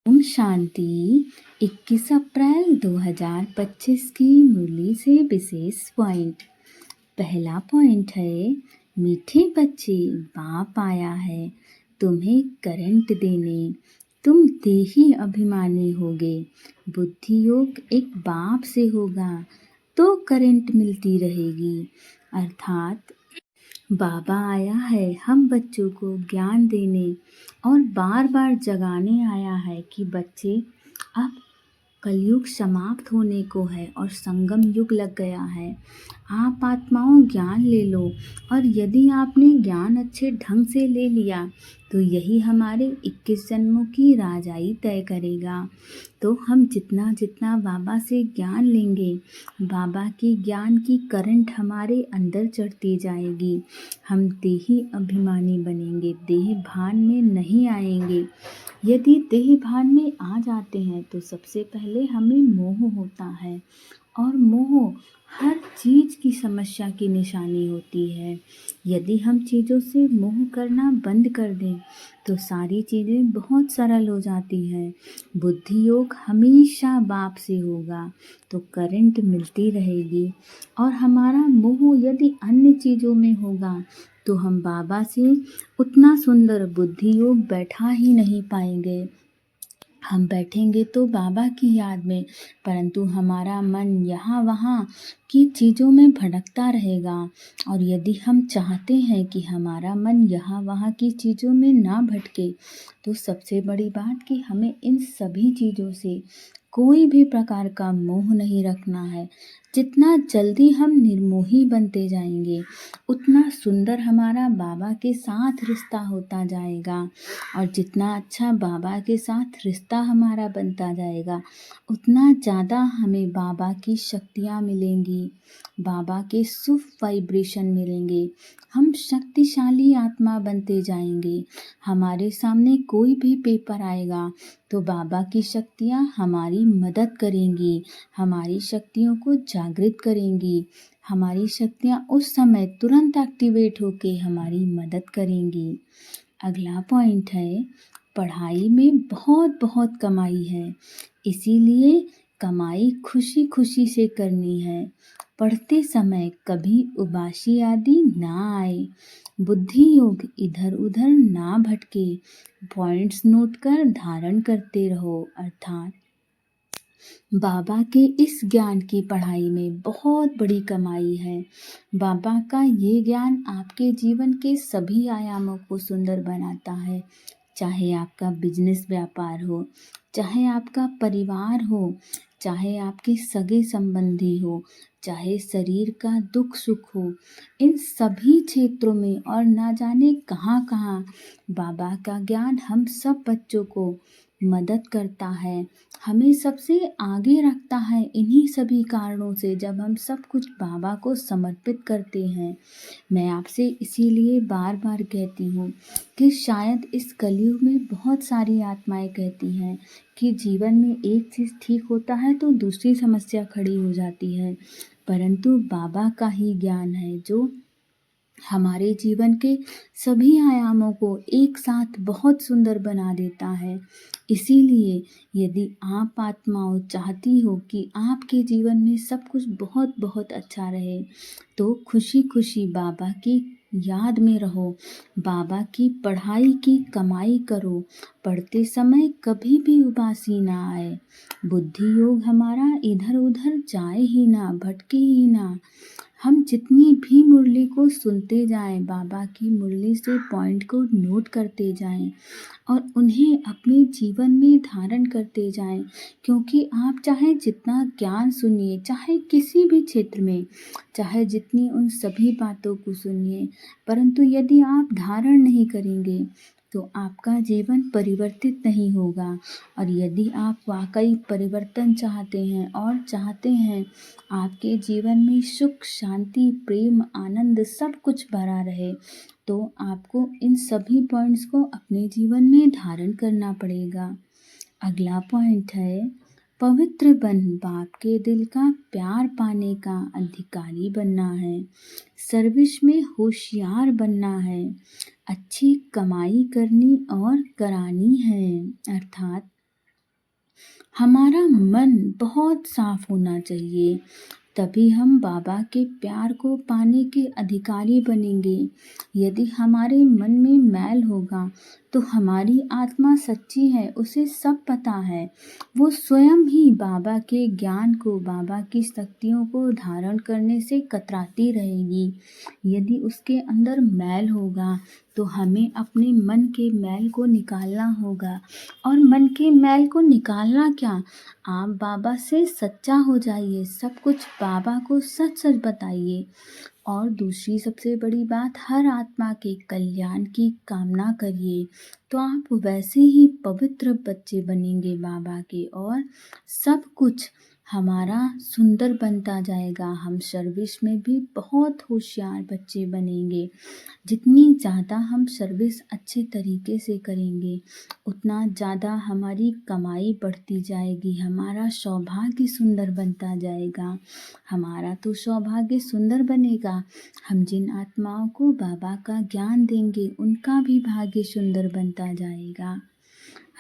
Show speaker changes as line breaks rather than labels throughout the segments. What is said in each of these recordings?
ओम शांति। 21 अप्रैल 2025 की मुरली से विशेष पॉइंट। पहला पॉइंट है, मीठे बच्चे, बाप आया है तुम्हें करंट देने, तुम देही अभिमानी होगे। बुद्धि योग एक बाप से होगा तो करंट मिलती रहेगी। अर्थात बाबा आया है हम बच्चों को ज्ञान देने और बार बार जगाने आया है कि बच्चे, अब कलयुग समाप्त होने को है और संगम युग लग गया है। आप आत्माओं ज्ञान ले लो, और यदि आपने ज्ञान अच्छे ढंग से ले लिया तो यही हमारे 21 जन्मों की राजाई तय करेगा। तो हम जितना जितना बाबा से ज्ञान लेंगे, बाबा की ज्ञान की करंट हमारे अंदर चढ़ती जाएगी। हम देही अभिमानी बनेंगे, देह भान में नहीं आएंगे। यदि देह भान में आ जाते हैं तो सबसे पहले हमें मोह होता है, और मोह हर चीज़ की समस्या की निशानी होती है। यदि हम चीज़ों से मोह करना बंद कर दें तो सारी चीज़ें बहुत सरल हो जाती हैं। बुद्धि योग हमेशा बाप से होगा तो करंट मिलती रहेगी, और हमारा मोह यदि अन्य चीज़ों में होगा तो हम बाबा से उतना सुंदर बुद्धि योग बैठा ही नहीं पाएंगे। हम बैठेंगे तो बाबा की याद में, परंतु हमारा मन यहाँ वहाँ की चीज़ों में भटकता रहेगा। और यदि हम चाहते हैं कि हमारा मन यहाँ वहाँ की चीज़ों में ना भटके, तो सबसे बड़ी बात कि हमें इन सभी चीज़ों से कोई भी प्रकार का मोह नहीं रखना है। जितना जल्दी हम निर्मोही बनते जाएंगे उतना सुंदर हमारा बाबा के साथ रिश्ता होता जाएगा, और जितना अच्छा बाबा के साथ रिश्ता हमारा बनता जाएगा उतना ज़्यादा हमें बाबा की शक्तियाँ मिलेंगी, बाबा के शुभ वाइब्रेशन मिलेंगे। हम शक्तिशाली आत्मा बनते जाएंगे। हमारे सामने कोई भी पेपर आएगा तो बाबा की शक्तियाँ हमारी मदद करेंगी, हमारी शक्तियों को जागृत करेंगी। हमारी शक्तियाँ उस समय तुरंत एक्टिवेट होके हमारी मदद करेंगी। अगला पॉइंट है, पढ़ाई में बहुत बहुत कमाई है, इसीलिए कमाई खुशी खुशी से करनी है। पढ़ते समय कभी उबासी आदि ना आए। बुद्धि योग इधर उधर ना भटके। पॉइंट्स नोट कर धारण करते रहो। अर्थात बाबा के इस ज्ञान की पढ़ाई में बहुत बड़ी कमाई है। बाबा का ये ज्ञान आपके जीवन के सभी आयामों को सुंदर बनाता है। चाहे आपका बिजनेस व्यापार हो, चाहे आपका परिवार हो, चाहे आपके सगे संबंधी हो, चाहे शरीर का दुख सुख हो, इन सभी क्षेत्रों में और ना जाने कहाँ कहाँ बाबा का ज्ञान हम सब बच्चों को मदद करता है, हमें सबसे आगे रखता है। इन्हीं सभी कारणों से जब हम सब कुछ बाबा को समर्पित करते हैं, मैं आपसे इसीलिए बार बार कहती हूँ कि शायद इस कलयुग में बहुत सारी आत्माएं कहती हैं कि जीवन में एक चीज़ ठीक होता है तो दूसरी समस्या खड़ी हो जाती है, परंतु बाबा का ही ज्ञान है जो हमारे जीवन के सभी आयामों को एक साथ बहुत सुंदर बना देता है। इसीलिए यदि आप आत्माओं चाहती हो कि आपके जीवन में सब कुछ बहुत बहुत अच्छा रहे, तो खुशी खुशी बाबा की याद में रहो, बाबा की पढ़ाई की कमाई करो। पढ़ते समय कभी भी उबासी ना आए। बुद्धि योग हमारा इधर उधर जाए ही ना, भटके ही ना। हम जितनी भी मुरली को सुनते जाएं, बाबा की मुरली से पॉइंट को नोट करते जाएं और उन्हें अपने जीवन में धारण करते जाएं, क्योंकि आप चाहे जितना ज्ञान सुनिए, चाहे किसी भी क्षेत्र में, चाहे जितनी उन सभी बातों को सुनिए, परंतु यदि आप धारण नहीं करेंगे तो आपका जीवन परिवर्तित नहीं होगा। और यदि आप वाकई परिवर्तन चाहते हैं और चाहते हैं आपके जीवन में सुख शांति प्रेम आनंद सब कुछ भरा रहे, तो आपको इन सभी पॉइंट्स को अपने जीवन में धारण करना पड़ेगा। अगला पॉइंट है, पवित्र बन बाप के दिल का प्यार पाने का अधिकारी बनना है, सर्विस में होशियार बनना है, अच्छी कमाई करनी और करानी है। अर्थात हमारा मन बहुत साफ होना चाहिए, तभी हम बाबा के प्यार को पाने के अधिकारी बनेंगे। यदि हमारे मन में मैल होगा तो हमारी आत्मा सच्ची है, उसे सब पता है। वो स्वयं ही बाबा के ज्ञान को, बाबा की शक्तियों को धारण करने से कतराती रहेगी। यदि उसके अंदर मैल होगा तो हमें अपने मन के मैल को निकालना होगा। और मन के मैल को निकालना क्या, आप बाबा से सच्चा हो जाइए, सब कुछ बाबा को सच सच बताइए। और दूसरी सबसे बड़ी बात, हर आत्मा के कल्याण की कामना करिए, तो आप वैसे ही पवित्र बच्चे बनेंगे बाबा के, और सब कुछ हमारा सुंदर बनता जाएगा। हम सर्विस में भी बहुत होशियार बच्चे बनेंगे। जितनी ज़्यादा हम सर्विस अच्छे तरीके से करेंगे, उतना ज़्यादा हमारी कमाई बढ़ती जाएगी, हमारा सौभाग्य सुंदर बनता जाएगा। हमारा तो सौभाग्य सुंदर बनेगा, हम जिन आत्माओं को बाबा का ज्ञान देंगे उनका भी भाग्य सुंदर बनता जाएगा।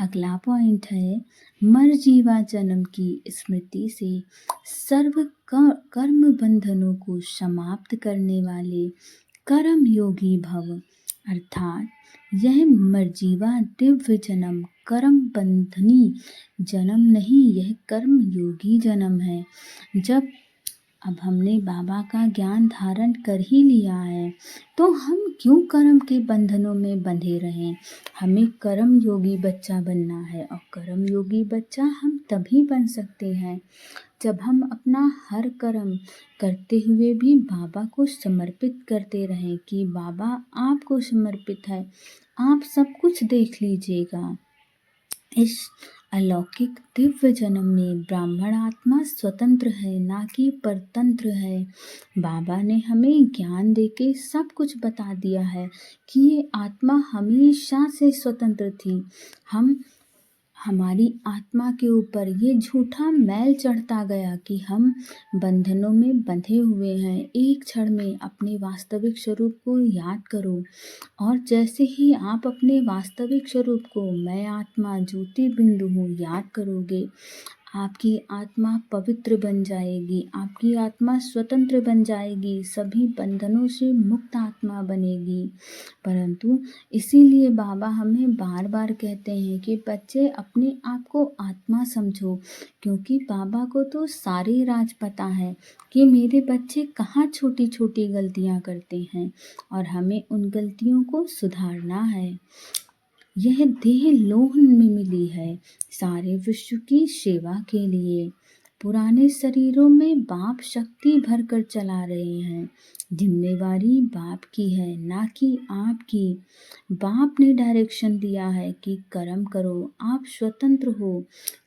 अगला पॉइंट है, मर जीवा जन्म की स्मृति से सर्व कर्म बंधनों को समाप्त करने वाले कर्म योगी भव। अर्थात यह मरजीवा दिव्य जन्म कर्म बंधनी जन्म नहीं, यह कर्म योगी जन्म है। जब अब हमने बाबा का ज्ञान धारण कर ही लिया है, तो हम क्यों कर्म के बंधनों में बंधे रहें। हमें कर्म योगी बच्चा बनना है, और कर्म योगी बच्चा हम तभी बन सकते हैं जब हम अपना हर कर्म करते हुए भी बाबा को समर्पित करते रहें कि बाबा आपको समर्पित है, आप सब कुछ देख लीजिएगा। इस अलौकिक दिव्य जन्म में ब्राह्मण आत्मा स्वतंत्र है, ना कि परतंत्र है। बाबा ने हमें ज्ञान देके सब कुछ बता दिया है कि ये आत्मा हमेशा से स्वतंत्र थी। हमारी आत्मा के ऊपर ये झूठा मैल चढ़ता गया कि हम बंधनों में बंधे हुए हैं। एक क्षण में अपने वास्तविक स्वरूप को याद करो, और जैसे ही आप अपने वास्तविक स्वरूप को, मैं आत्मा ज्योति बिंदु हूँ, याद करोगे, आपकी आत्मा पवित्र बन जाएगी, आपकी आत्मा स्वतंत्र बन जाएगी, सभी बंधनों से मुक्त आत्मा बनेगी। परंतु इसीलिए बाबा हमें बार बार कहते हैं कि बच्चे अपने आप को आत्मा समझो, क्योंकि बाबा को तो सारे राज पता है कि मेरे बच्चे कहाँ छोटी छोटी गलतियाँ करते हैं, और हमें उन गलतियों को सुधारना है। यह देह लोह में मिली है सारे विश्व की सेवा के लिए। पुराने शरीरों में बाप शक्ति भरकर चला रहे हैं। जिम्मेवारी बाप की है, ना कि आपकी। बाप ने डायरेक्शन दिया है कि कर्म करो, आप स्वतंत्र हो,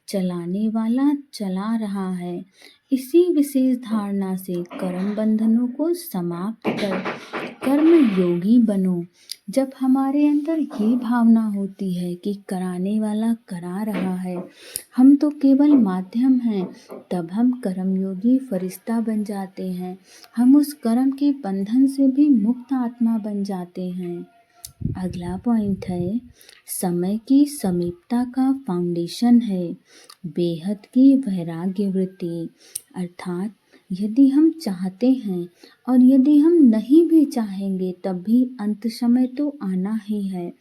चलाने वाला चला रहा है। इसी विशेष धारणा से कर्म बंधनों को समाप्त कर कर्म योगी बनो। जब हमारे अंदर ये भावना होती है कि कराने वाला करा रहा है, हम तो केवल माध्यम हैं, तब हम कर्मयोगी फरिश्ता बन जाते हैं। हम उस कर्म के बंधन से भी मुक्त आत्मा बन जाते हैं। अगला पॉइंट है, समय की समीपता का फाउंडेशन है बेहद की वैराग्य वृत्ति। अर्थात यदि हम चाहते हैं और यदि हम नहीं भी चाहेंगे, तब भी अंत समय तो आना ही है।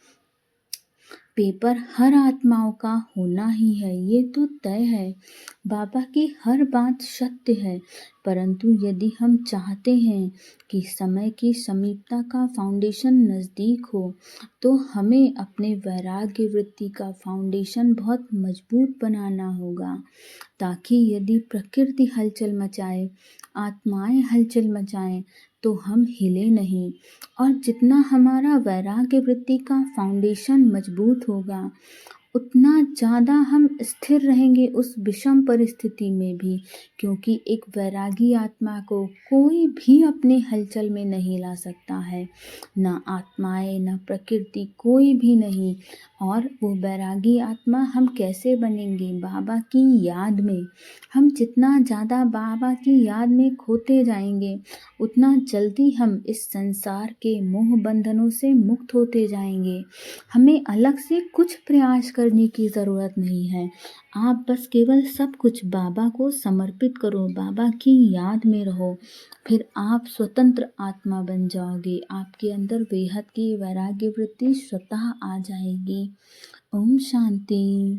पेपर हर आत्माओं का होना ही है, ये तो तय है। बाबा की हर बात सत्य है, परंतु यदि हम चाहते हैं कि समय की समीपता का फाउंडेशन नज़दीक हो, तो हमें अपने वैराग्य वृत्ति का फाउंडेशन बहुत मजबूत बनाना होगा, ताकि यदि प्रकृति हलचल मचाए, आत्माएं हलचल मचाएं, तो हम हिले नहीं। और जितना हमारा वैराग्य वृत्ति का फाउंडेशन मजबूत होगा, उतना ज़्यादा हम स्थिर रहेंगे उस विषम परिस्थिति में भी, क्योंकि एक वैरागी आत्मा को कोई भी अपने हलचल में नहीं ला सकता है, ना आत्माएं, ना प्रकृति, कोई भी नहीं। और वो वैरागी आत्मा हम कैसे बनेंगे? बाबा की याद में। हम जितना ज़्यादा बाबा की याद में खोते जाएंगे, उतना जल्दी हम इस संसार के मोह बंधनों से मुक्त होते जाएंगे। हमें अलग से कुछ प्रयास कर करने की ज़रूरत नहीं है। आप बस केवल सब कुछ बाबा को समर्पित करो, बाबा की याद में रहो, फिर आप स्वतंत्र आत्मा बन जाओगे। आपके अंदर बेहद की वैराग्य वृत्ति स्वतः आ जाएगी। ओम शांति।